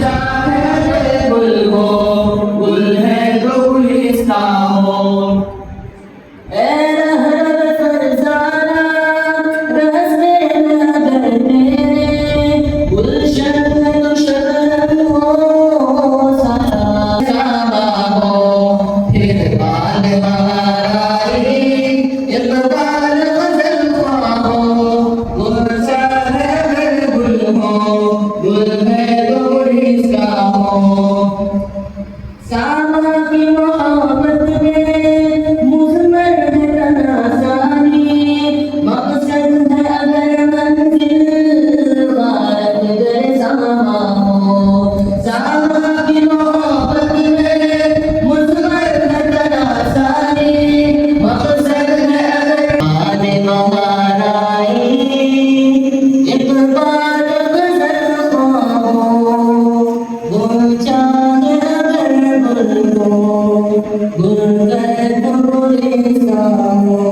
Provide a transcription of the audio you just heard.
चाहे गुल हो, गुल है तो गुलिस्तां हो। ए रहमत फरजाना रस्मे नगर मेरे, गुलशन में तो शबनम हो सारा सामा हो। फिर बाल बहाराई इकबाल गजल ख्वां हो, गुल चाहे गुल हो, गुल है तो गुलिस्तां हो। सामा की मोहब्बत में मुज़म्मल है तनाज़ानी, मकसद है अगर मंजिल गारत दर सामा हो। सामा की मोहब्बत में मुज़म्मल है तनाज़ानी, मकसद है अगर आने बहाराई इकबाल गजल ख्वां हो। गुल चाहे अगर गुल हो, गुल है तो गुलिस्तां हो।